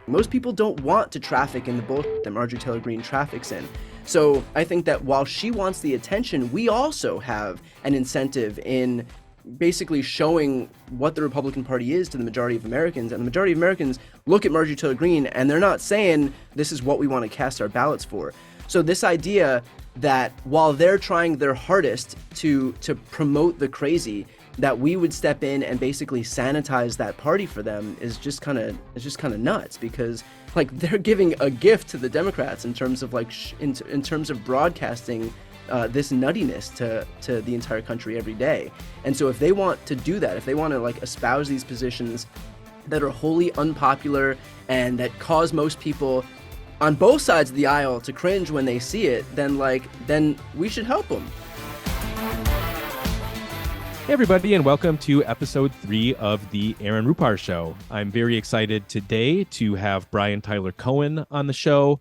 Most people don't want to traffic in the bullshit that Marjorie Taylor Greene traffics in. So I think that while she wants the attention, we also have an incentive in basically showing what the Republican Party is to the majority of Americans. And the majority of Americans look at Marjorie Taylor Greene and they're not saying this is what we want to cast our ballots for. So this idea that while they're trying their hardest to promote the crazy, that we would step in and basically sanitize that party for them is just kind of nuts, because like they're giving a gift to the Democrats in terms of like in terms of broadcasting this nuttiness to the entire country every day. And so if they want to do that, if they want to like espouse these positions that are wholly unpopular and that cause most people on both sides of the aisle to cringe when they see it, then we should help them. Hey everybody, and welcome to episode 3 of the Aaron Rupar Show. I'm very excited today to have Tyler Cohen on the show.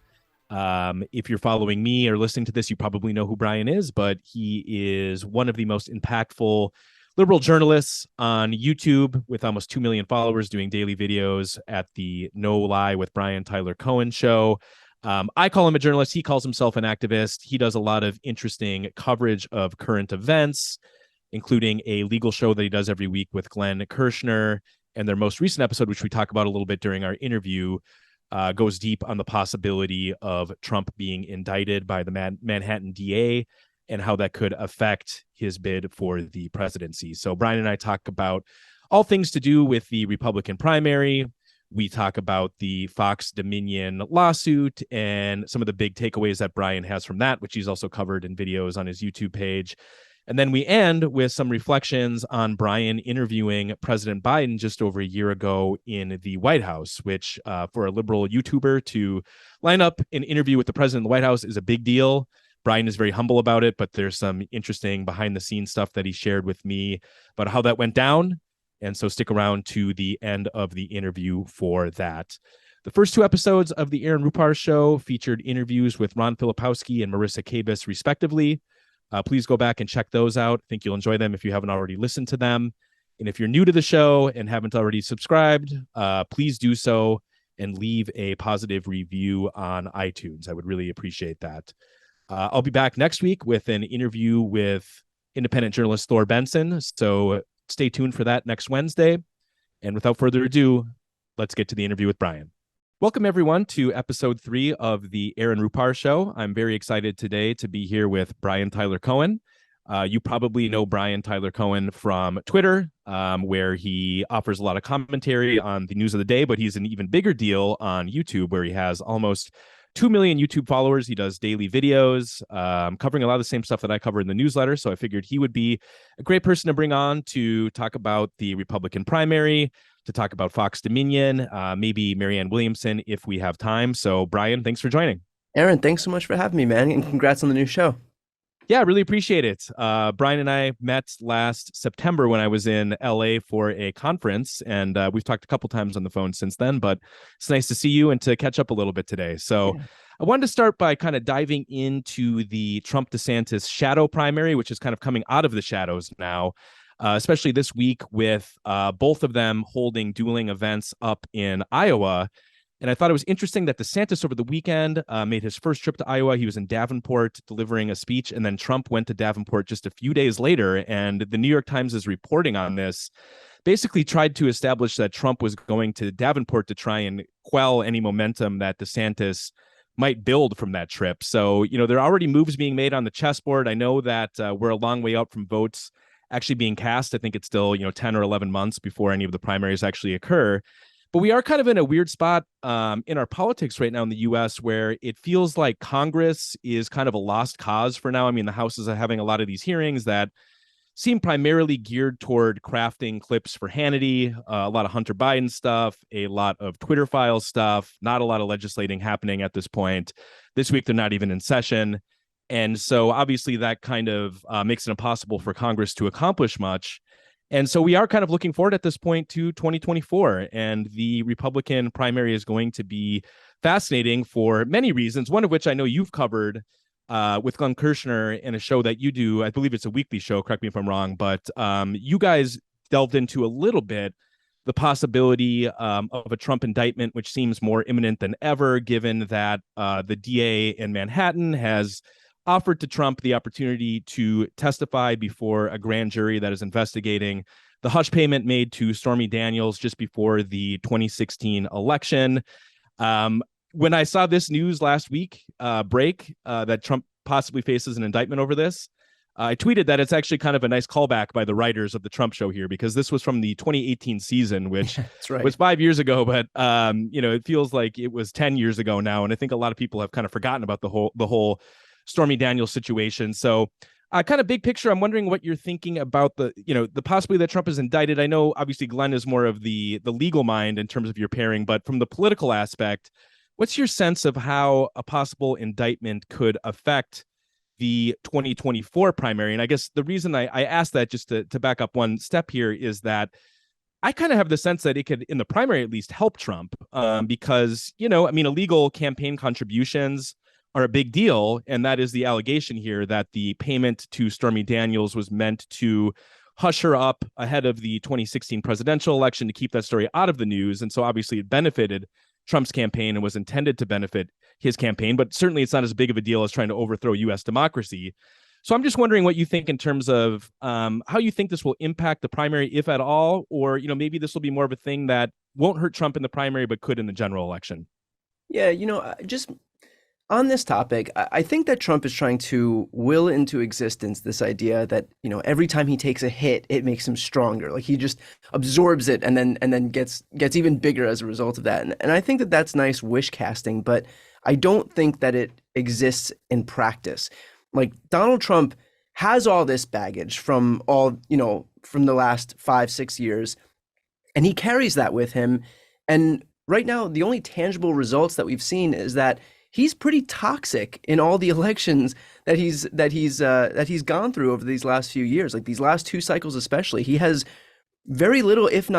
If you're following me or listening to this, you probably know who Brian is, but he is one of the most impactful liberal journalists on YouTube with almost 2 million followers doing daily videos at the No Lie with Tyler Cohen show. I call him a journalist. He calls himself an activist. He does a lot of interesting coverage of current events, including a legal show that he does every week with Glenn Kirshner. And their most recent episode, which we talk about a little bit during our interview, goes deep on the possibility of Trump being indicted by the Manhattan DA and how that could affect his bid for the presidency. So Brian and I talk about all things to do with the Republican primary. We talk about the Fox Dominion lawsuit and some of the big takeaways that Brian has from that, which he's also covered in videos on his YouTube page. And then we end with some reflections on Brian interviewing President Biden just over a year ago in the White House, which for a liberal YouTuber to line up an interview with the president of the White House is a big deal. Brian is very humble about it, but there's some interesting behind the scenes stuff that he shared with me about how that went down. And so stick around to the end of the interview for that. The first 2 episodes of the Aaron Rupar Show featured interviews with Ron Filipowski and Marissa Kabis, respectively. Please go back and check those out. I think you'll enjoy them if you haven't already listened to them. And if you're new to the show and haven't already subscribed, please do so and leave a positive review on iTunes. I would really appreciate that. I'll be back next week with an interview with independent journalist Thor Benson. So stay tuned for that next Wednesday. And without further ado, let's get to the interview with Brian. Welcome, everyone, to episode 3 of the Aaron Rupar Show. I'm very excited today to be here with Tyler Cohen. You probably know Tyler Cohen from Twitter, where he offers a lot of commentary on the news of the day, but he's an even bigger deal on YouTube, where he has almost 2 million YouTube followers. He does daily videos, covering a lot of the same stuff that I cover in the newsletter. So I figured he would be a great person to bring on to talk about the Republican primary, to talk about Fox Dominion, maybe Marianne Williamson if we have time. So Brian, thanks for joining. Aaron, thanks so much for having me, man, and congrats on the new show. Yeah, I really appreciate it. Brian and I met last September when I was in LA for a conference, and we've talked a couple times on the phone since then, but it's nice to see you and to catch up a little bit today. So yeah. I wanted to start by kind of diving into the Trump-DeSantis shadow primary, which is kind of coming out of the shadows now, especially this week with both of them holding dueling events up in Iowa. And I thought it was interesting that DeSantis over the weekend made his first trip to Iowa. He was in Davenport delivering a speech, and then Trump went to Davenport just a few days later. And the New York Times is reporting on this, basically tried to establish that Trump was going to Davenport to try and quell any momentum that DeSantis might build from that trip. So, you know, there are already moves being made on the chessboard. I know that we're a long way out from votes actually being cast. I think it's still, 10 or 11 months before any of the primaries actually occur. But we are kind of in a weird spot in our politics right now in the U.S. where it feels like Congress is kind of a lost cause for now. I mean, the House is having a lot of these hearings that seem primarily geared toward crafting clips for Hannity, a lot of Hunter Biden stuff, a lot of Twitter files stuff, not a lot of legislating happening at this point. This week, they're not even in session. And so obviously that kind of makes it impossible for Congress to accomplish much. And so we are kind of looking forward at this point to 2024, and the Republican primary is going to be fascinating for many reasons, one of which I know you've covered with Glenn Kirshner in a show that you do. I believe it's a weekly show, correct me if I'm wrong, but you guys delved into a little bit the possibility of a Trump indictment, which seems more imminent than ever, given that the DA in Manhattan has offered to Trump the opportunity to testify before a grand jury that is investigating the hush payment made to Stormy Daniels just before the 2016 election. When I saw this news last week break that Trump possibly faces an indictment over this, I tweeted that it's actually kind of a nice callback by the writers of the Trump show here, because this was from the 2018 season, which That's right. was 5 years ago, but it feels like it was 10 years ago now. And I think a lot of people have kind of forgotten about the whole Stormy Daniels situation. So kind of big picture, I'm wondering what you're thinking about the possibility that Trump is indicted. I know obviously Glenn is more of the legal mind in terms of your pairing, but from the political aspect, what's your sense of how a possible indictment could affect the 2024 primary? And I guess the reason I asked that, just to back up one step here, is that I kind of have the sense that it could, in the primary at least, help Trump because, illegal campaign contributions are a big deal. And that is the allegation here, that the payment to Stormy Daniels was meant to hush her up ahead of the 2016 presidential election to keep that story out of the news. And so obviously it benefited Trump's campaign and was intended to benefit his campaign, but certainly it's not as big of a deal as trying to overthrow U.S. democracy. So I'm just wondering what you think in terms of how you think this will impact the primary, if at all, or, maybe this will be more of a thing that won't hurt Trump in the primary, but could in the general election. Yeah, just on this topic, I think that Trump is trying to will into existence this idea that, every time he takes a hit, it makes him stronger. Like he just absorbs it and then gets even bigger as a result of that. And I think that that's nice wish casting, but I don't think that it exists in practice. Like Donald Trump has all this baggage from from the last 5-6 years, and he carries that with him. And right now, the only tangible results that we've seen is that he's pretty toxic in all the elections that he's gone through over these last few years, like these last 2 cycles especially. He has very little, if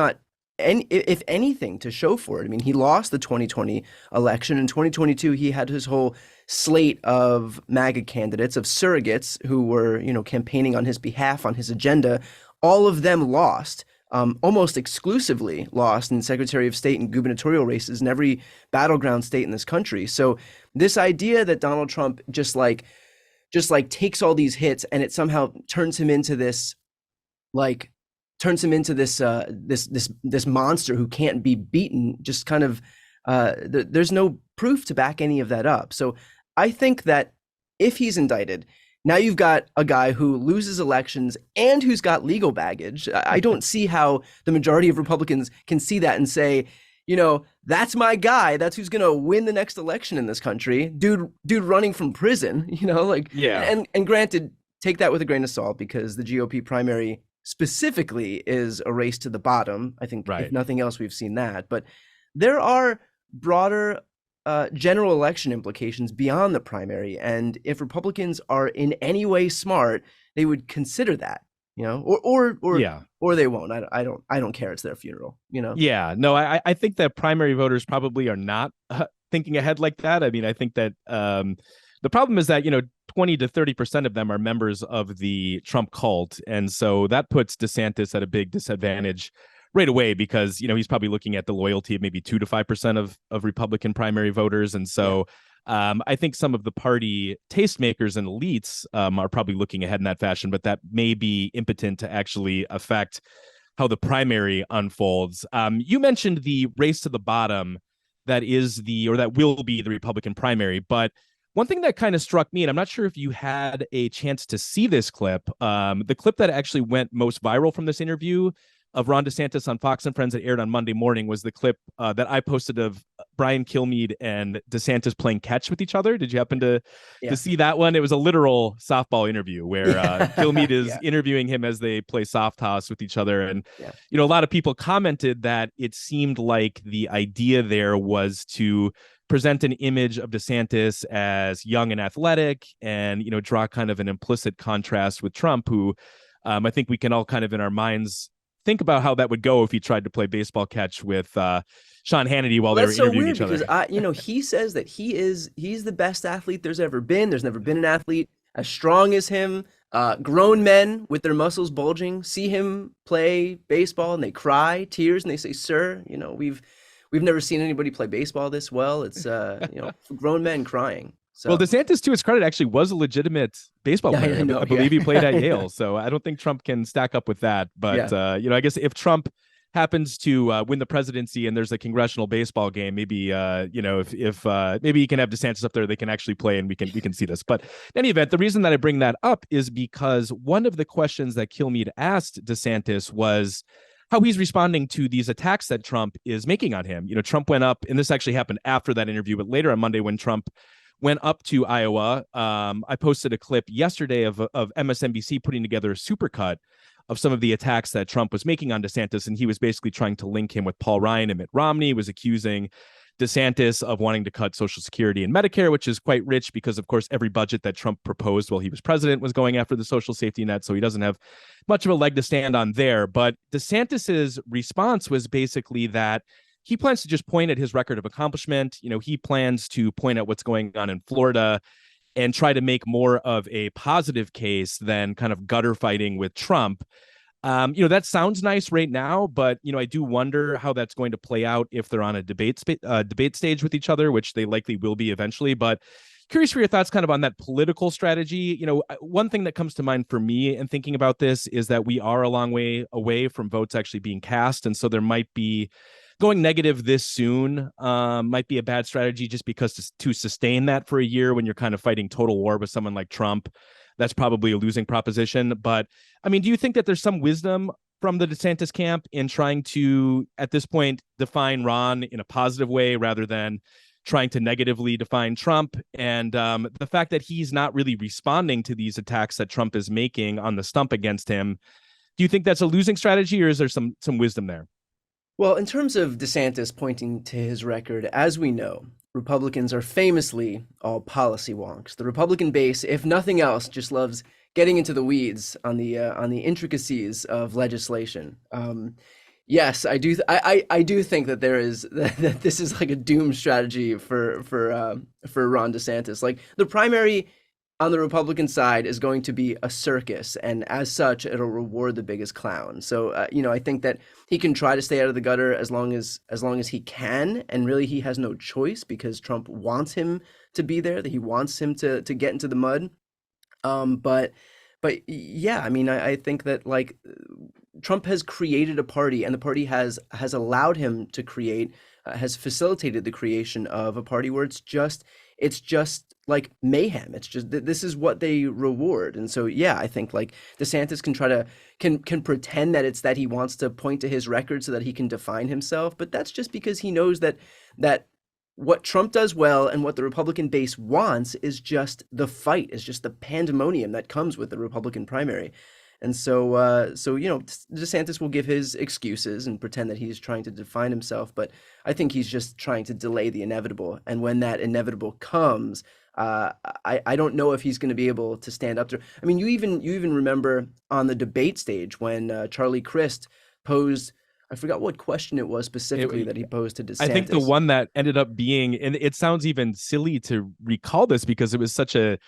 anything, to show for it. I mean, he lost the 2020 election. In 2022, he had his whole slate of MAGA candidates, of surrogates who were, campaigning on his behalf, on his agenda. All of them lost. Almost exclusively lost in Secretary of State and gubernatorial races in every battleground state in this country. So this idea that Donald Trump just takes all these hits and it somehow turns him into this this monster who can't be beaten, just kind of there's no proof to back any of that up. So I think that if he's indicted, now you've got a guy who loses elections and who's got legal baggage. I don't see how the majority of Republicans can see that and say, that's my guy. That's who's going to win the next election in this country. Dude running from prison, Yeah. And granted, take that with a grain of salt, because the GOP primary specifically is a race to the bottom. I think Right. If nothing else, we've seen that. But there are broader general election implications beyond the primary, and if Republicans are in any way smart, they would consider that, or they won't. I don't care. It's their funeral, Yeah, no, I think that primary voters probably are not thinking ahead like that. I mean, I think that the problem is that 20 to 30% of them are members of the Trump cult, and so that puts DeSantis at a big disadvantage right away, because he's probably looking at the loyalty of maybe 2 to 5% of Republican primary voters. And so I think some of the party tastemakers and elites are probably looking ahead in that fashion, but that may be impotent to actually affect how the primary unfolds. You mentioned the race to the bottom that will be the Republican primary, but one thing that kind of struck me, and I'm not sure if you had a chance to see this clip, the clip that actually went most viral from this interview of Ron DeSantis on Fox and Friends that aired on Monday morning was the clip that I posted of Brian Kilmeade and DeSantis playing catch with each other. Did you happen to see that one? It was a literal softball interview where Kilmeade is interviewing him as they play soft toss with each other. And, a lot of people commented that it seemed like the idea there was to present an image of DeSantis as young and athletic and, draw kind of an implicit contrast with Trump, who I think we can all kind of in our minds think about how that would go if he tried to play baseball catch with Sean Hannity while they were interviewing each other. Because he says that he's the best athlete there's ever been. There's never been an athlete as strong as him. Grown men with their muscles bulging see him play baseball and they cry tears and they say, "Sir, we've never seen anybody play baseball this well." It's grown men crying. Well, So DeSantis, to his credit, actually was a legitimate baseball yeah, player. I know. I believe Yeah. he played at I know. Yale, so I don't think Trump can stack up with that. But Yeah. I guess if Trump happens to win the presidency and there's a congressional baseball game, maybe if maybe he can have DeSantis up there, they can actually play and we can see this. But in any event, the reason that I bring that up is because one of the questions that Kilmeade asked DeSantis was how he's responding to these attacks that Trump is making on him. Trump went up, and this actually happened after that interview, but later on Monday when Trump went up to Iowa. I posted a clip yesterday of MSNBC putting together a supercut of some of the attacks that Trump was making on DeSantis, and he was basically trying to link him with Paul Ryan and Mitt Romney, was accusing DeSantis of wanting to cut Social Security and Medicare, which is quite rich because, of course, every budget that Trump proposed while he was president was going after the social safety net, so he doesn't have much of a leg to stand on there. But DeSantis's response was basically that he plans to just point at his record of accomplishment. He plans to point at what's going on in Florida and try to make more of a positive case than kind of gutter fighting with Trump. That sounds nice right now, but I do wonder how that's going to play out if they're on a debate stage with each other, which they likely will be eventually. But curious for your thoughts kind of on that political strategy. One thing that comes to mind for me in thinking about this is that we are a long way away from votes actually being cast, and so there might be going negative this soon might be a bad strategy just because to sustain that for a year when you're kind of fighting total war with someone like Trump, that's probably a losing proposition. But I mean, do you think that there's some wisdom from the DeSantis camp in trying to, at this point, define Ron in a positive way rather than trying to negatively define Trump? And the fact that he's not really responding to these attacks that Trump is making on the stump against him, do you think that's a losing strategy, or is there some wisdom there? Well, in terms of DeSantis pointing to his record, as we know, Republicans are famously all policy wonks. The Republican base, if nothing else, just loves getting into the weeds on the intricacies of legislation. Yes, I do. I do think that there is that this is like a doom strategy for Ron DeSantis. Like the primary on the Republican side is going to be a circus, and as such, it'll reward the biggest clown. So, I think that he can try to stay out of the gutter as long as he can, and really he has no choice because Trump wants him to be there. That he wants him to get into the mud. But yeah, I mean, I think that like Trump has created a party, and the party has allowed him to create, has facilitated the creation of a party where it's just like mayhem. It's just this is what they reward. And so yeah, I think like DeSantis can try to can pretend that it's that he wants to point to his record so that he can define himself, but that's just because he knows that what Trump does well and what the Republican base wants is just the fight, is just the pandemonium that comes with the Republican primary. And so, DeSantis will give his excuses and pretend that he's trying to define himself, but I think he's just trying to delay the inevitable. And when that inevitable comes, I don't know if he's going to be able to stand up to. I mean, you even remember on the debate stage when Charlie Crist posed. I forgot what question it was specifically that he posed to DeSantis. I think the one that ended up being, and it sounds even silly to recall this because it was such a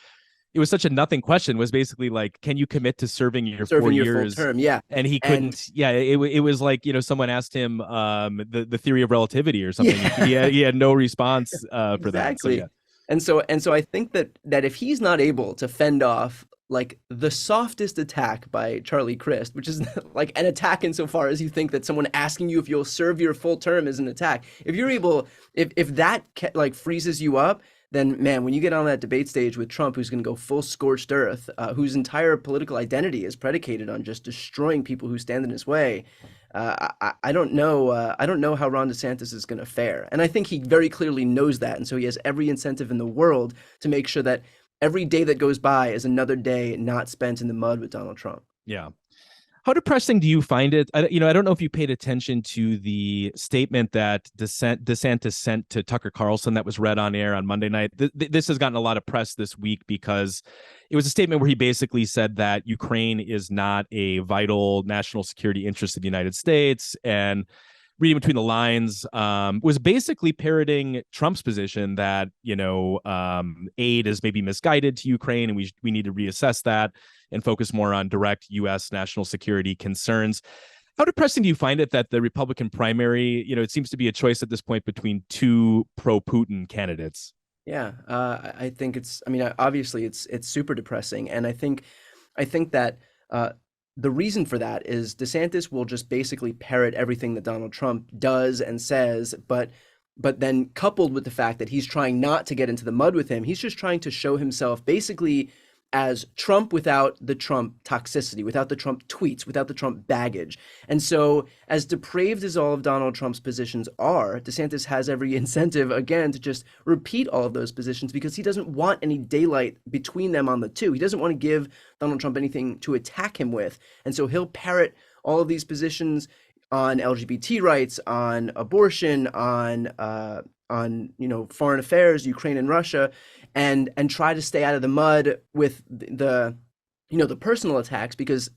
nothing question, was basically like, can you commit to serving your 4 years? Full term, yeah. And he couldn't. It was like, someone asked him the theory of relativity or something. Yeah. He had no response for exactly. that. So, yeah. And so I think that if he's not able to fend off like the softest attack by Charlie Crist, which is like an attack insofar as you think that someone asking you if you'll serve your full term is an attack. If you're able, if that like freezes you up, then man, when you get on that debate stage with Trump, who's going to go full scorched earth, whose entire political identity is predicated on just destroying people who stand in his way, I don't know. I don't know how Ron DeSantis is going to fare, and I think he very clearly knows that, and so he has every incentive in the world to make sure that every day that goes by is another day not spent in the mud with Donald Trump. Yeah. How depressing do you find it? I don't know if you paid attention to the statement that DeSantis sent to Tucker Carlson that was read on air on Monday night. This has gotten a lot of press this week because it was a statement where he basically said that Ukraine is not a vital national security interest of the United States, and reading between the lines, was basically parroting Trump's position that, aid is maybe misguided to Ukraine, and we need to reassess that and focus more on direct U.S. national security concerns. How depressing do you find it that the Republican primary, it seems to be a choice at this point between two pro-Putin candidates? Yeah, I think obviously it's super depressing, and I think that the reason for that is DeSantis will just basically parrot everything that Donald Trump does and says, but then coupled with the fact that he's trying not to get into the mud with him, he's just trying to show himself basically as Trump without the Trump toxicity, without the Trump tweets, without the Trump baggage. And so, as depraved as all of Donald Trump's positions are, DeSantis has every incentive, again, to just repeat all of those positions because he doesn't want any daylight between them on the two. He doesn't want to give Donald Trump anything to attack him with. And so he'll parrot all of these positions on LGBT rights, on abortion, on foreign affairs, Ukraine and Russia, and try to stay out of the mud with the personal attacks because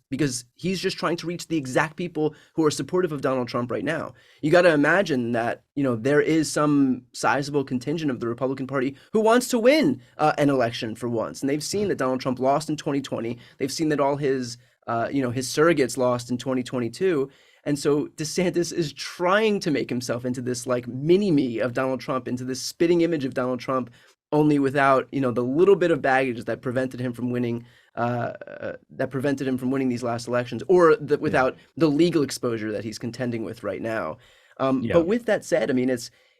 he's just trying to reach the exact people who are supportive of Donald Trump right now. You got to imagine that there is some sizable contingent of the Republican Party who wants to win an election for once, and they've seen that Donald Trump lost in 2020. They've seen that all his his surrogates lost in 2022. And so DeSantis is trying to make himself into this like mini-me of Donald Trump, into this spitting image of Donald Trump, only without, the little bit of baggage that prevented him from winning these last elections, or without the legal exposure that he's contending with right now. But with that said,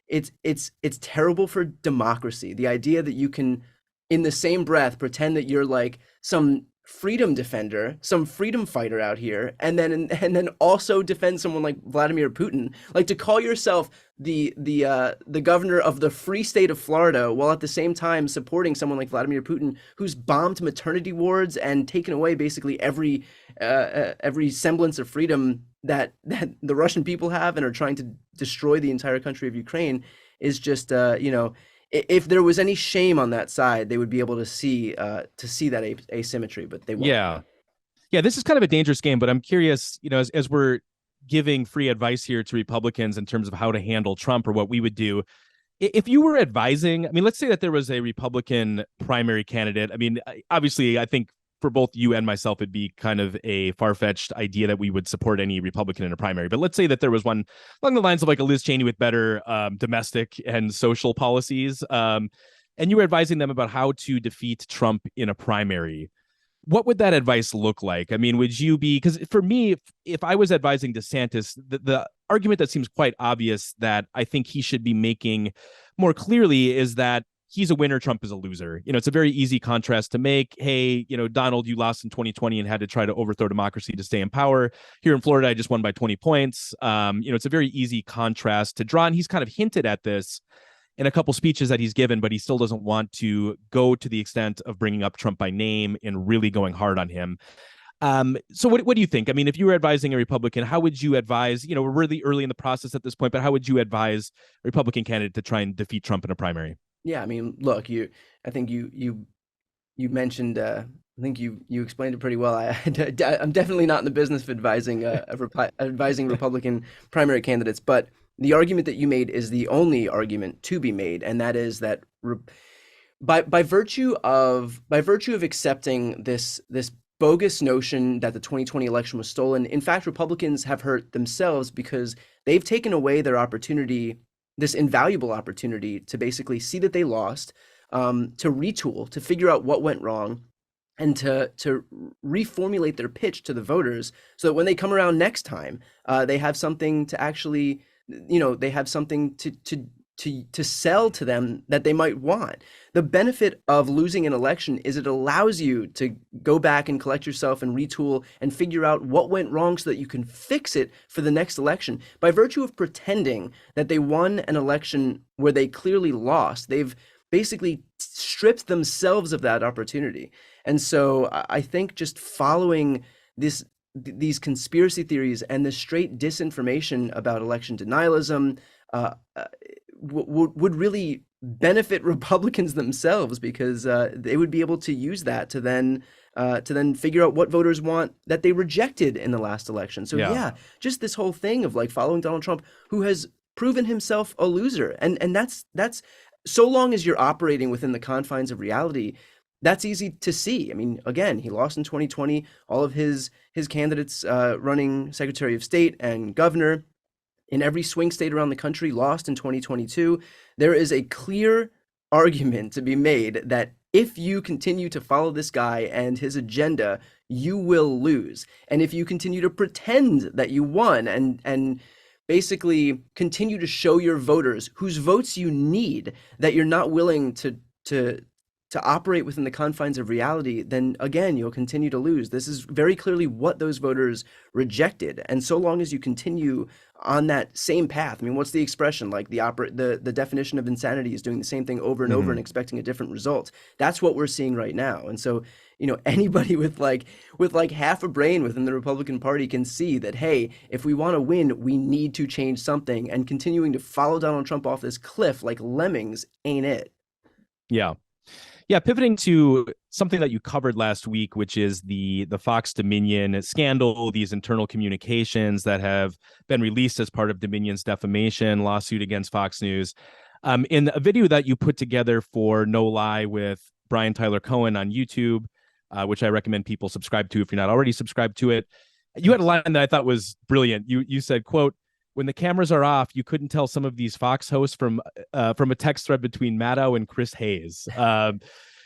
it's terrible for democracy. The idea that you can, in the same breath, pretend that you're like some freedom defender, some freedom fighter out here, and then also defend someone like Vladimir Putin, like to call yourself the governor of the free state of Florida, while at the same time supporting someone like Vladimir Putin, who's bombed maternity wards and taken away basically every semblance of freedom that the Russian people have, and are trying to destroy the entire country of Ukraine, is just if there was any shame on that side, they would be able to see that asymmetry, but they won't. Yeah, this is kind of a dangerous game, but I'm curious, as we're giving free advice here to Republicans in terms of how to handle Trump or what we would do, if you were advising, let's say that there was a Republican primary candidate. Obviously, I think for both you and myself, it'd be kind of a far-fetched idea that we would support any Republican in a primary. But let's say that there was one along the lines of like a Liz Cheney with better domestic and social policies, and you were advising them about how to defeat Trump in a primary. What would that advice look like? Would you be, because for me, if I was advising DeSantis, the argument that seems quite obvious that I think he should be making more clearly is that he's a winner, Trump is a loser. It's a very easy contrast to make. Hey, Donald, you lost in 2020 and had to try to overthrow democracy to stay in power. Here in Florida, I just won by 20 points. It's a very easy contrast to draw. And he's kind of hinted at this in a couple speeches that he's given, but he still doesn't want to go to the extent of bringing up Trump by name and really going hard on him. So what do you think? If you were advising a Republican, how would you advise, we're really early in the process at this point, but how would you advise a Republican candidate to try and defeat Trump in a primary? Yeah, look, I think you mentioned, I think you explained it pretty well. I'm definitely not in the business of advising advising Republican primary candidates, but the argument that you made is the only argument to be made, and that is that by virtue of accepting this bogus notion that the 2020 election was stolen, in fact, Republicans have hurt themselves because they've taken away their opportunity, this invaluable opportunity, to basically see that they lost, to retool, to figure out what went wrong, and to reformulate their pitch to the voters so that when they come around next time, they have something to actually, they have something to sell to them that they might want. The benefit of losing an election is it allows you to go back and collect yourself and retool and figure out what went wrong so that you can fix it for the next election. By virtue of pretending that they won an election where they clearly lost, they've basically stripped themselves of that opportunity. And so I think just following these conspiracy theories and the straight disinformation about election denialism would really benefit Republicans themselves, because they would be able to use that to then figure out what voters want that they rejected in the last election. So Yeah. yeah, just this whole thing of like following Donald Trump, who has proven himself a loser, and that's so long as you're operating within the confines of reality, that's easy to see. I mean, again, he lost in 2020. All of his candidates running Secretary of State and governor in every swing state around the country lost in 2022. There is a clear argument to be made that if you continue to follow this guy and his agenda, you will lose. And if you continue to pretend that you won and basically continue to show your voters whose votes you need, that you're not willing to to operate within the confines of reality, then again, you'll continue to lose. This is very clearly what those voters rejected. And so long as you continue on that same path, I mean, what's the expression? Like the definition of insanity is doing the same thing over and over and expecting a different result. That's what we're seeing right now. And so, anybody with like half a brain within the Republican Party can see that, hey, if we want to win, we need to change something, and continuing to follow Donald Trump off this cliff like lemmings ain't it. Yeah. Yeah, pivoting to something that you covered last week, which is the Fox Dominion scandal, these internal communications that have been released as part of Dominion's defamation lawsuit against Fox News. In a video that you put together for No Lie with Brian Tyler Cohen on YouTube, which I recommend people subscribe to if you're not already subscribed to it, you had a line that I thought was brilliant. You said, quote, "When the cameras are off, you couldn't tell some of these Fox hosts from a text thread between Maddow and Chris Hayes,"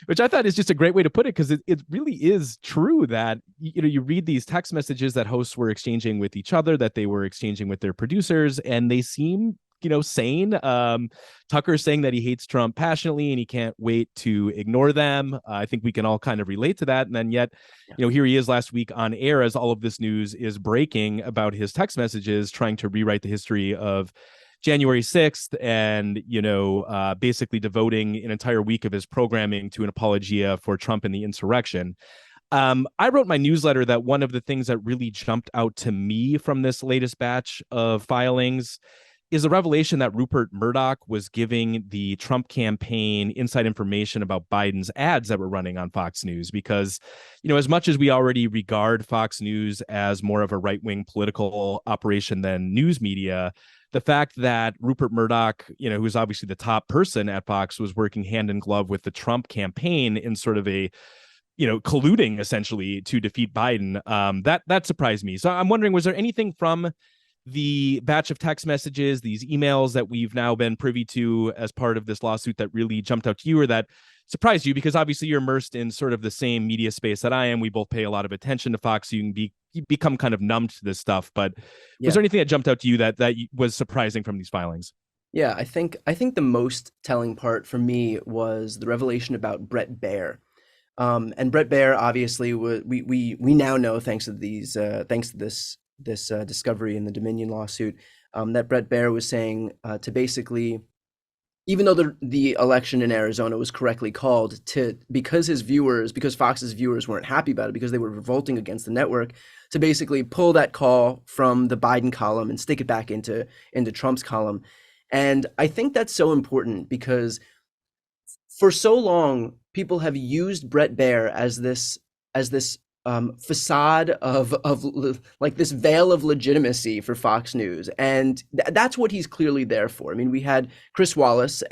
which I thought is just a great way to put it, because it really is true that you read these text messages that hosts were exchanging with each other, that they were exchanging with their producers, and they seem sane. Tucker saying that he hates Trump passionately and he can't wait to ignore them. I think we can all kind of relate to that. And then yet, here he is last week on air as all of this news is breaking about his text messages, trying to rewrite the history of January 6th and, basically devoting an entire week of his programming to an apologia for Trump and the insurrection. I wrote my newsletter that one of the things that really jumped out to me from this latest batch of filings is the revelation that Rupert Murdoch was giving the Trump campaign inside information about Biden's ads that were running on Fox News. Because, as much as we already regard Fox News as more of a right-wing political operation than news media, the fact that Rupert Murdoch, who's obviously the top person at Fox, was working hand in glove with the Trump campaign in sort of a colluding essentially to defeat Biden, that surprised me. So I'm wondering, was there anything from the batch of text messages, these emails that we've now been privy to as part of this lawsuit that really jumped out to you or that surprised you? Because obviously you're immersed in sort of the same media space that I am. We both pay a lot of attention to Fox. So you can become kind of numb to this stuff. But was there anything that jumped out to you that was surprising from these filings? Yeah, I think the most telling part for me was the revelation about Bret Baier. And Bret Baier, obviously, we now know, thanks to this discovery in the Dominion lawsuit, that Bret Baier was saying to basically, even though the election in Arizona was correctly called, because Fox's viewers weren't happy about it, because they were revolting against the network, to basically pull that call from the Biden column and stick it back into Trump's column. And I think that's so important, because for so long people have used Bret Baier as this facade of like this veil of legitimacy for Fox News, and that's what he's clearly there for. I mean, we had Chris Wallace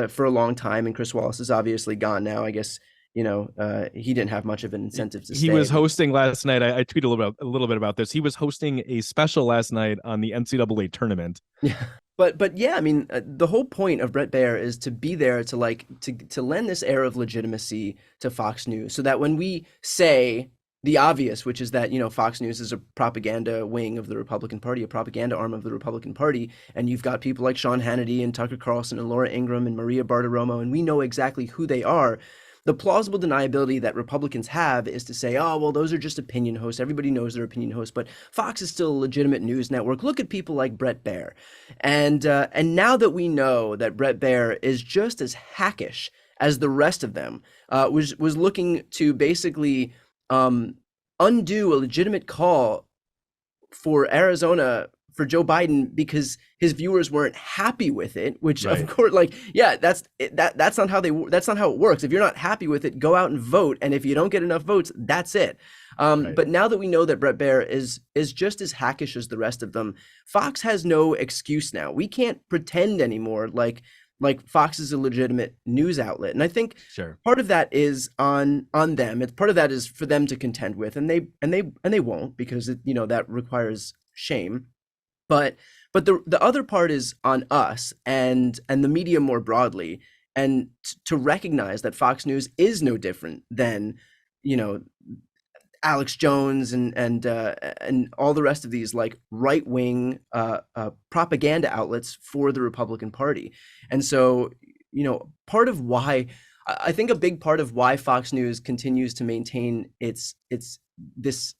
for a long time, and Chris Wallace is obviously gone now. I guess he didn't have much of an incentive to stay. He was hosting last night. I tweeted a little bit about this. He was hosting a special last night on the NCAA tournament. Yeah. But yeah, I mean, the whole point of Bret Baier is to be there to lend this air of legitimacy to Fox News, so that when we say the obvious, which is that, Fox News is a propaganda wing of the Republican Party, a propaganda arm of the Republican Party, and you've got people like Sean Hannity and Tucker Carlson and Laura Ingraham and Maria Bartiromo, and we know exactly who they are. The plausible deniability that Republicans have is to say, oh, well, those are just opinion hosts. Everybody knows they're opinion hosts, but Fox is still a legitimate news network. Look at people like Bret Baier. And now that we know that Bret Baier is just as hackish as the rest of them, was looking to basically undo a legitimate call for Arizona for Joe Biden because his viewers weren't happy with it, which Right. of course, like, yeah, that's not how that's not how it works. If you're not happy with it, go out and vote. And if you don't get enough votes, that's it. Right. But now that we know that Bret Baier is just as hackish as the rest of them, Fox has no excuse now. We can't pretend anymore like Fox is a legitimate news outlet. And I think Sure. part of that is on them. It's part of that is for them to contend with, and they won't, because that requires shame. But the other part is on us and the media more broadly, and to recognize that Fox News is no different than Alex Jones and all the rest of these like right-wing propaganda outlets for the Republican Party. And so, part of why I think a big part of why Fox News continues to maintain its this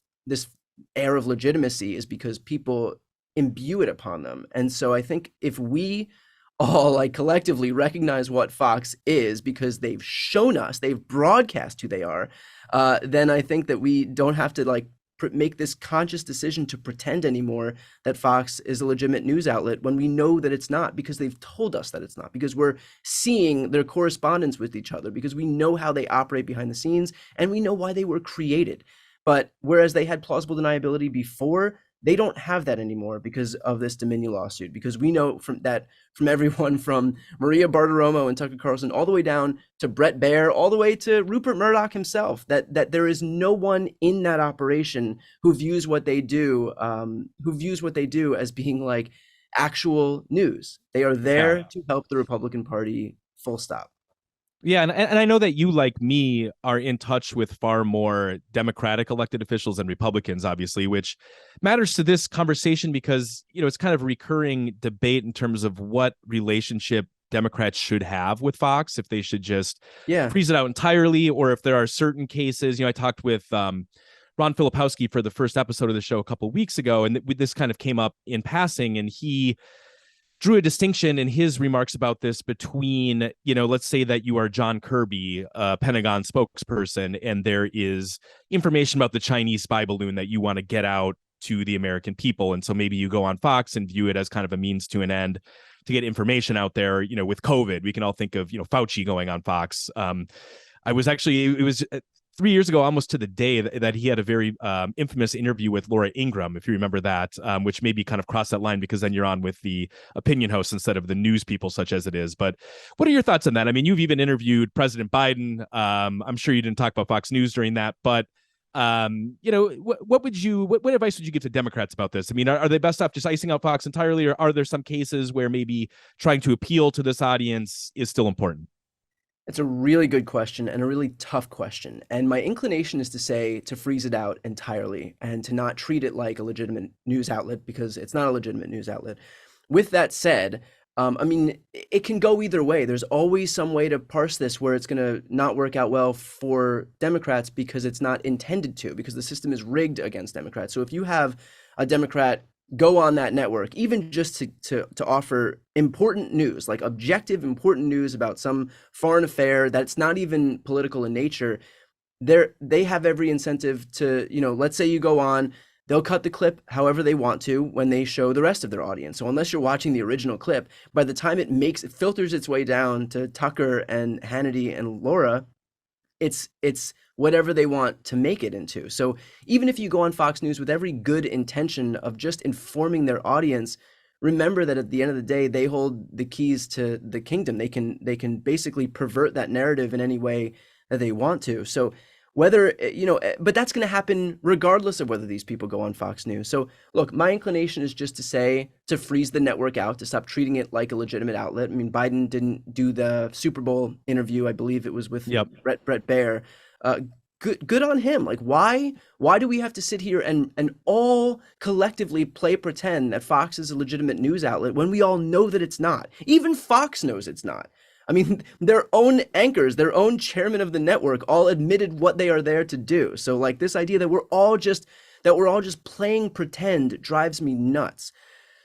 air of legitimacy is because people imbue it upon them. And so I think if we all like collectively recognize what Fox is, because they've shown us, they've broadcast who they are, then I think that we don't have to like make this conscious decision to pretend anymore that Fox is a legitimate news outlet when we know that it's not, because they've told us that it's not, because we're seeing their correspondence with each other, because we know how they operate behind the scenes and we know why they were created. But whereas they had plausible deniability before, they don't have that anymore because of this Dominion lawsuit, because we know from everyone from Maria Bartiromo and Tucker Carlson all the way down to Bret Baier, all the way to Rupert Murdoch himself, that there is no one in that operation who views what they do as being like actual news. They are there to help the Republican Party, full stop. Yeah, and I know that you, like me, are in touch with far more Democratic elected officials and Republicans, obviously, which matters to this conversation because, it's kind of a recurring debate in terms of what relationship Democrats should have with Fox, if they should just freeze it out entirely, or if there are certain cases. I talked with Ron Filipowski for the first episode of the show a couple of weeks ago, and this kind of came up in passing, and he drew a distinction in his remarks about this between, let's say that you are John Kirby, a Pentagon spokesperson, and there is information about the Chinese spy balloon that you want to get out to the American people. And so maybe you go on Fox and view it as kind of a means to an end to get information out there. With COVID, we can all think of, Fauci going on Fox. It was 3 years ago, almost to the day, that he had a very infamous interview with Laura Ingraham, if you remember that, which maybe kind of crossed that line because then you're on with the opinion hosts instead of the news people, such as it is. But what are your thoughts on that? I mean, you've even interviewed President Biden. I'm sure you didn't talk about Fox News during that, but what advice would you give to Democrats about this? I mean, are they best off just icing out Fox entirely, or are there some cases where maybe trying to appeal to this audience is still important? It's a really good question and a really tough question. And my inclination is to say to freeze it out entirely and to not treat it like a legitimate news outlet, because it's not a legitimate news outlet. With that said, I mean, it can go either way. There's always some way to parse this where it's going to not work out well for Democrats because it's not intended to, because the system is rigged against Democrats. So if you have a Democrat go on that network, even just to offer important news, like objective, important news about some foreign affair that's not even political in nature, they have every incentive to, let's say you go on, they'll cut the clip however they want to when they show the rest of their audience. So unless you're watching the original clip, by the time it filters its way down to Tucker and Hannity and Laura, it's whatever they want to make it into. So even if you go on Fox News with every good intention of just informing their audience, remember that at the end of the day, they hold the keys to the kingdom. They can basically pervert that narrative in any way that they want to. So whether, but that's going to happen regardless of whether these people go on Fox News. So look, my inclination is just to freeze the network out, to stop treating it like a legitimate outlet. I mean, Biden didn't do the Super Bowl interview. I believe it was with Bret Baier. Good on him. Like, why do we have to sit here and all collectively play pretend that Fox is a legitimate news outlet when we all know that it's not? Even Fox knows it's not. I mean, their own anchors, their own chairman of the network all admitted what they are there to do. So like this idea that we're all just playing pretend drives me nuts.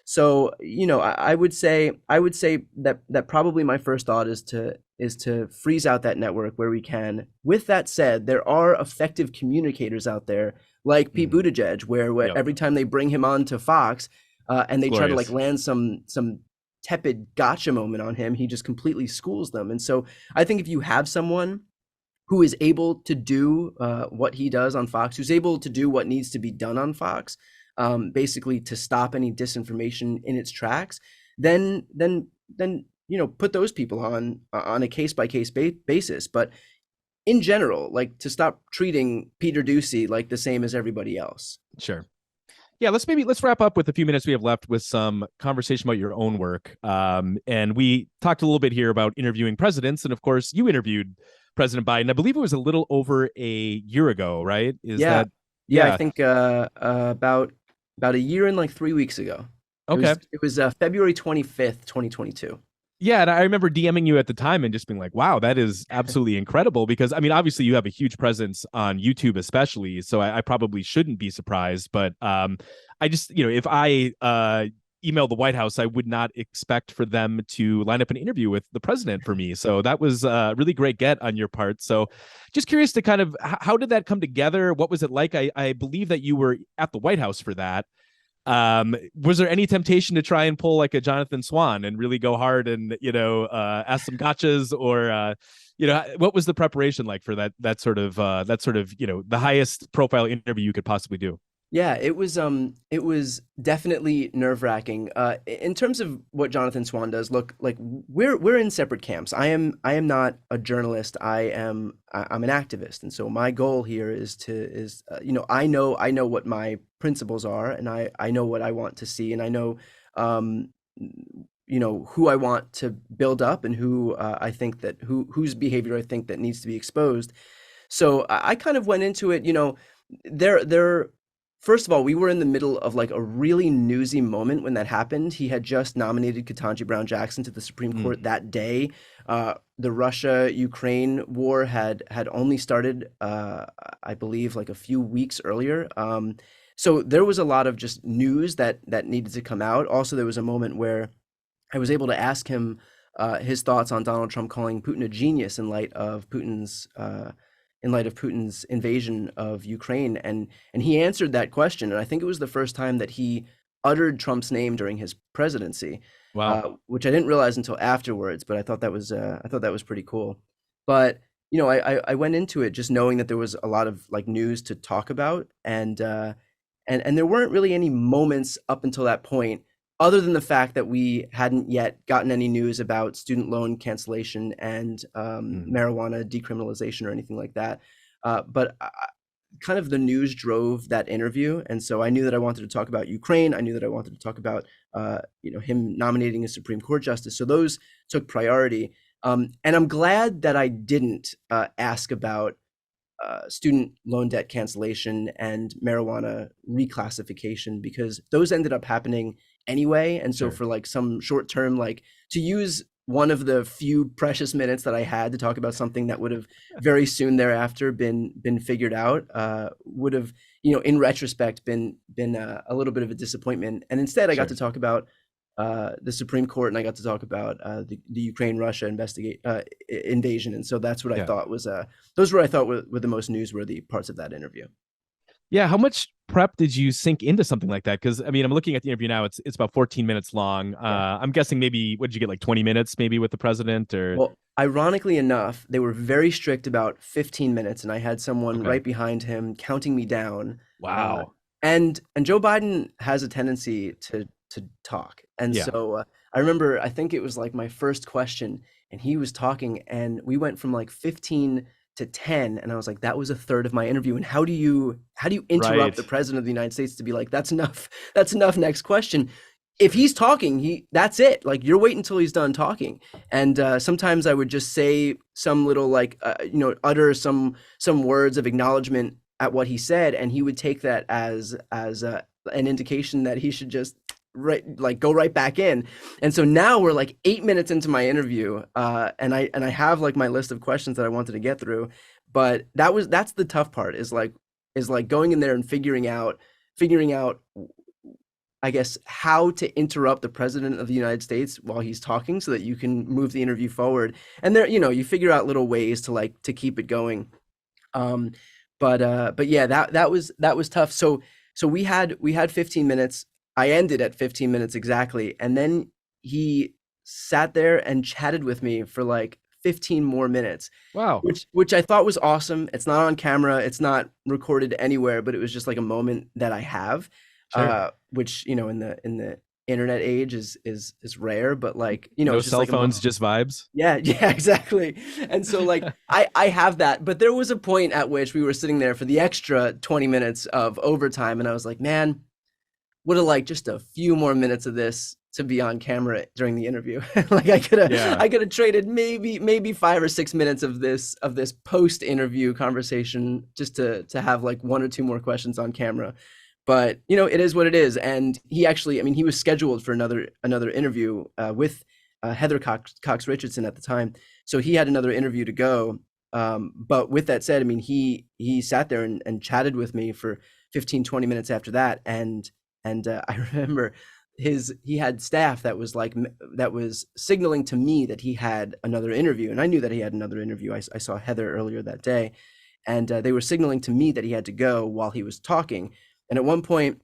So, I would say that probably my first thought is to freeze out that network where we can. With that said, there are effective communicators out there like Pete Buttigieg, where every time they bring him on to Fox, and they try to like Glorious. land some tepid gotcha moment on him, he just completely schools them. And so I think if you have someone who is able to do what he does on Fox, who's able to do what needs to be done on Fox, basically to stop any disinformation in its tracks, then put those people on a case by case basis. But in general, like to stop treating Peter Doocy like the same as everybody else. Sure. Yeah, let's wrap up with a few minutes we have left with some conversation about your own work. And we talked a little bit here about interviewing presidents, and of course, you interviewed President Biden. I believe it was a little over a year ago, right? Yeah, That yeah. I yeah? think about a year and like 3 weeks ago. It Okay. was it was February 25th, 2022. Yeah, and I remember DMing you at the time and just being like, "Wow, that is absolutely incredible." Because I mean, obviously, you have a huge presence on YouTube, especially. So I probably shouldn't be surprised. But I just, if I emailed the White House, I would not expect for them to line up an interview with the president for me. So that was a really great get on your part. So just curious to kind of how did that come together? What was it like? I believe that you were at the White House for that. Was there any temptation to try and pull like a Jonathan Swan and really go hard and ask some gotchas, or what was the preparation like for that sort of the highest profile interview you could possibly do? Yeah, it was definitely nerve-wracking. In terms of what Jonathan Swan does, look, like we're in separate camps. I am not a journalist. I'm an activist, and so my goal here I know what my principles are, and I know what I want to see, and I know um who I want to build up, and who I think that whose behavior I think that needs to be exposed. So I kind of went into it, there first of all, we were in the middle of like a really newsy moment when that happened. He had just nominated Ketanji Brown Jackson to the Supreme Mm, Court that day. The Russia-Ukraine war had only started, I believe, like a few weeks earlier. So there was a lot of just news that needed to come out. Also, there was a moment where I was able to ask him his thoughts on Donald Trump calling Putin a genius in light of Putin's invasion of Ukraine, and he answered that question. And I think it was the first time that he uttered Trump's name during his presidency, wow. which I didn't realize until afterwards. But I thought that was pretty cool. But I went into it just knowing that there was a lot of like news to talk about, and there weren't really any moments up until that point, other than the fact that we hadn't yet gotten any news about student loan cancellation and Mm, marijuana decriminalization or anything like that. But kind of the news drove that interview, and so I knew that I wanted to talk about Ukraine. I knew that I wanted to talk about him nominating a Supreme Court justice. So those took priority, and I'm glad that I didn't ask about student loan debt cancellation and marijuana reclassification, because those ended up happening anyway. And so sure. for like some short term, like to use one of the few precious minutes that I had to talk about something that would have very soon thereafter been figured out, would have, in retrospect, been a little bit of a disappointment. And instead, I got Sure. to talk about the Supreme Court, and I got to talk about the Ukraine-Russia invasion. And so that's what I Yeah. thought was those were I thought were the most newsworthy parts of that interview. Yeah, how much prep did you sink into something like that? Because I mean, I'm looking at the interview now. It's about 14 minutes long. Yeah. I'm guessing maybe what did you get, like 20 minutes maybe with the president, or Well, ironically enough, they were very strict about 15 minutes, and I had someone okay. right behind him counting me down. Uh, Wow. and Joe Biden has a tendency to talk, and Yeah. so I remember, I think it was like my first question, and he was talking, and we went from like 15 to 10, and I was like, that was a third of my interview. And how do you interrupt Right. the president of the United States to be like, that's enough, that's enough, next question? If he's talking, that's it. Like, you're waiting until he's done talking. And sometimes I would just say some little like utter some words of acknowledgement at what he said, and he would take that as an indication that he should just go right back in. And so now we're like 8 minutes into my interview, and I have like my list of questions that I wanted to get through. But that's the tough part, is like going in there and figuring out, I guess, how to interrupt the president of the United States while he's talking, so that you can move the interview forward. And there, you figure out little ways to keep it going. Um, but yeah, that was tough. So we had 15 minutes. I ended at 15 minutes exactly, and then he sat there and chatted with me for like 15 more minutes, Wow. which I thought was awesome. It's not on camera, it's not recorded anywhere, but it was just like a moment that I have, Sure. which in the internet age is rare, but like No it's just cell like a phones, just vibes. yeah, yeah, exactly. And so like I have that, but there was a point at which we were sitting there for the extra 20 minutes of overtime, and I was like, man, would have liked just a few more minutes of this to be on camera during the interview. Like Yeah. I could have traded maybe 5 or 6 minutes of this post interview conversation just to have like one or two more questions on camera. But it is what it is. And he actually, I mean, he was scheduled for another interview with Heather Cox Richardson at the time, so he had another interview to go. But with that said, I mean, he sat there and chatted with me for 15-20 minutes after that, and I remember he had staff that was signaling to me that he had another interview, and I knew that he had another interview. I saw Heather earlier that day, and they were signaling to me that he had to go while he was talking. And at one point,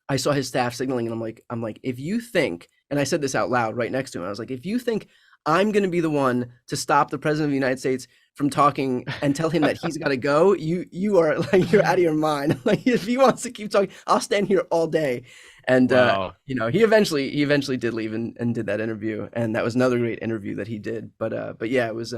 I saw his staff signaling, and I'm like, if you think, and I said this out loud right next to him, I was like, if you think I'm going to be the one to stop the president of the United States from talking and tell him that he's got to go, you are like, you're out of your mind. Like, if he wants to keep talking, I'll stand here all day. And Wow. he eventually did leave and did that interview, and that was another great interview that he did. But yeah, it was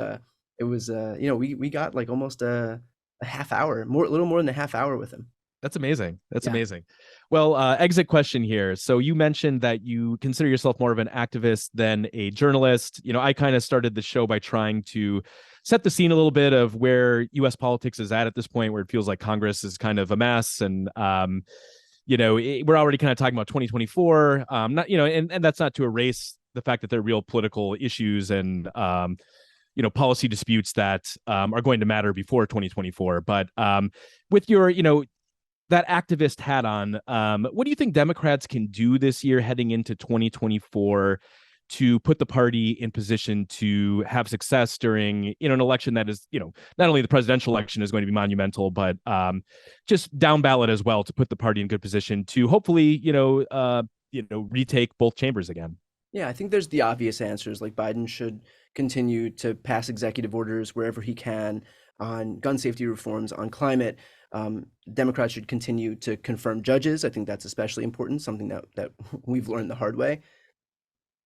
we got like almost a half hour, a little more than a half hour with him. That's amazing. That's Yeah. amazing. Well, exit question here. So you mentioned that you consider yourself more of an activist than a journalist. I kind of started the show by trying to set the scene a little bit of where U.S. politics is at this point, where it feels like Congress is kind of a mess. And, we're already kind of talking about 2024. Not, and that's not to erase the fact that there are real political issues and, policy disputes that are going to matter before 2024. But with your, that activist hat on, what do you think Democrats can do this year heading into 2024 to put the party in position to have success during, an election that is, not only the presidential election is going to be monumental, but just down ballot as well, to put the party in good position to hopefully, retake both chambers again? Yeah, I think there's the obvious answers. Like, Biden should continue to pass executive orders wherever he can on gun safety reforms, on climate. Democrats should continue to confirm judges. I think that's especially important, something that we've learned the hard way.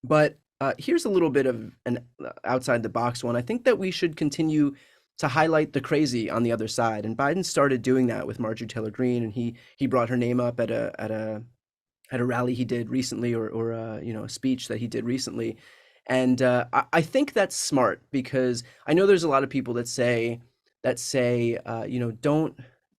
But here's a little bit of an outside the box one. I think that we should continue to highlight the crazy on the other side. And Biden started doing that with Marjorie Taylor Greene, and he brought her name up at a rally he did recently, or a speech that he did recently. And I think that's smart, because I know there's a lot of people that say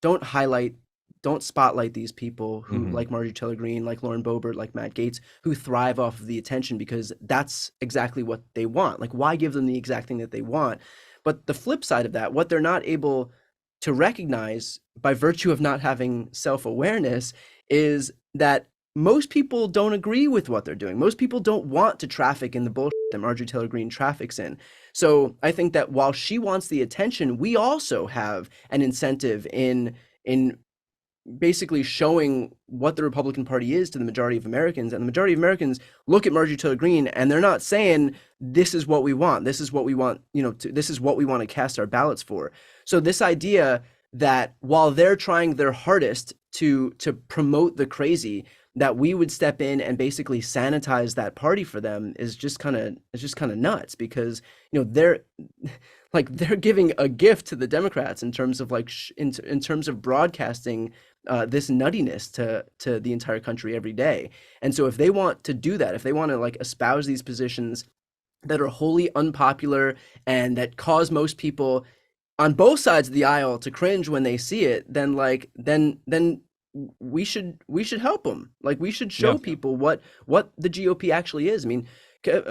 don't highlight, don't spotlight these people who, like Marjorie Taylor Greene, like Lauren Boebert, like Matt Gaetz, who thrive off of the attention, because that's exactly what they want. Like, why give them the exact thing that they want? But the flip side of that, what they're not able to recognize by virtue of not having self-awareness, is that most people don't agree with what they're doing. Most people don't want to traffic in the bullshit that Marjorie Taylor Greene traffics in. So I think that while she wants the attention, we also have an incentive in basically showing what the Republican Party is to the majority of Americans. And the majority of Americans look at Marjorie Taylor Greene, and they're not saying, this is what we want. This is what we want, this is what we want to cast our ballots for. So this idea that while they're trying their hardest to promote the crazy, that we would step in and basically sanitize that party for them is just kind of nuts, because they're giving a gift to the Democrats in terms of in terms of broadcasting this nuttiness to the entire country every day. And so if they want to do that, if they want to espouse these positions that are wholly unpopular and that cause most people on both sides of the aisle to cringe when they see it, then we should help them. Like, we should show people what the GOP actually is. I mean,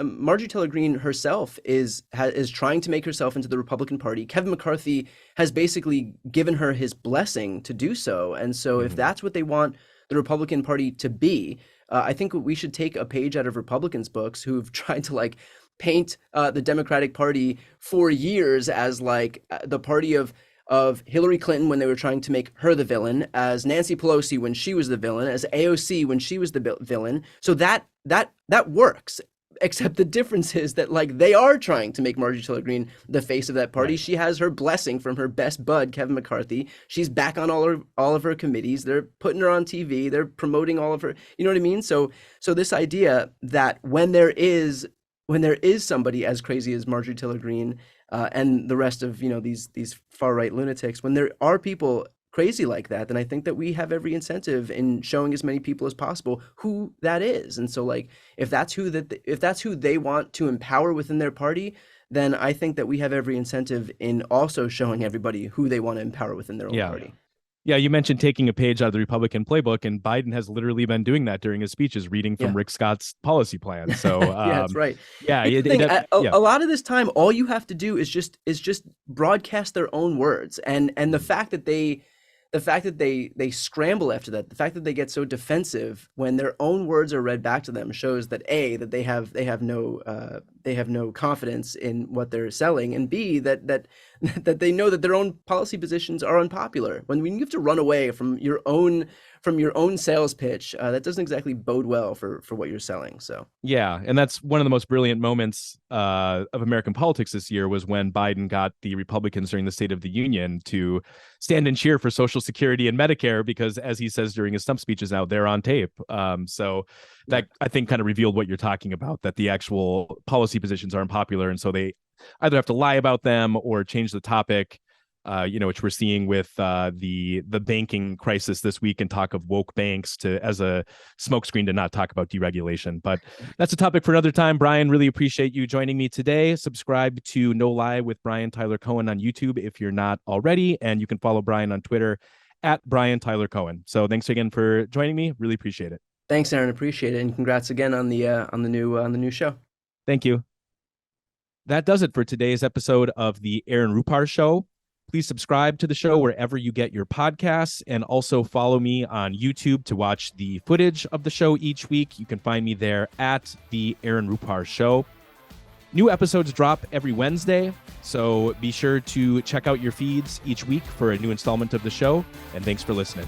Marjorie Taylor Greene herself is trying to make herself into the Republican Party. Kevin McCarthy has basically given her his blessing to do so. And so if that's what they want the Republican Party to be, I think we should take a page out of Republicans' books, who've tried to paint the Democratic Party for years as the party of of Hillary Clinton when they were trying to make her the villain, as Nancy Pelosi when she was the villain, as AOC when she was the villain. So that works. Except the difference is that, like, they are trying to make Marjorie Taylor Greene the face of that party. Right. She has her blessing from her best bud, Kevin McCarthy. She's back on all of her committees. They're putting her on TV. They're promoting all of her. You know what I mean? So this idea that when there is somebody as crazy as Marjorie Taylor Greene and the rest of these far right lunatics, when there are people crazy like that, then I think that we have every incentive in showing as many people as possible who that is. And so, like, if that's who they want to empower within their party, then I think that we have every incentive in also showing everybody who they want to empower within their own party. Yeah, you mentioned taking a page out of the Republican playbook, and Biden has literally been doing that during his speeches, reading from Rick Scott's policy plan. So yeah, that's right. Yeah, a lot of this time, all you have to do is just broadcast their own words, and the fact that they scramble after that, the fact that they get so defensive when their own words are read back to them, shows that A, that they have no confidence in what they're selling, and B, that they know that their own policy positions are unpopular. When you have to run away from your own sales pitch, that doesn't exactly bode well for what you're selling. So yeah, and that's one of the most brilliant moments of American politics this year, was when Biden got the Republicans during the State of the Union to stand and cheer for Social Security and Medicare, because, as he says during his stump speeches now, they're on tape. So that, I think, kind of revealed what you're talking about, that the actual policy positions are unpopular, and so they either have to lie about them or change the topic. Which we're seeing with the banking crisis this week, and talk of woke banks as a smokescreen to not talk about deregulation. But that's a topic for another time. Brian, really appreciate you joining me today. Subscribe to No Lie with Brian Tyler Cohen on YouTube if you're not already, and you can follow Brian on Twitter at Brian Tyler Cohen. So thanks again for joining me. Really appreciate it. Thanks, Aaron. Appreciate it, and congrats again on the new show. Thank you. That does it for today's episode of the Aaron Rupar Show. Please subscribe to the show wherever you get your podcasts, and also follow me on YouTube to watch the footage of the show each week. You can find me there at the Aaron Rupar Show. New episodes drop every Wednesday, so be sure to check out your feeds each week for a new installment of the show, and thanks for listening.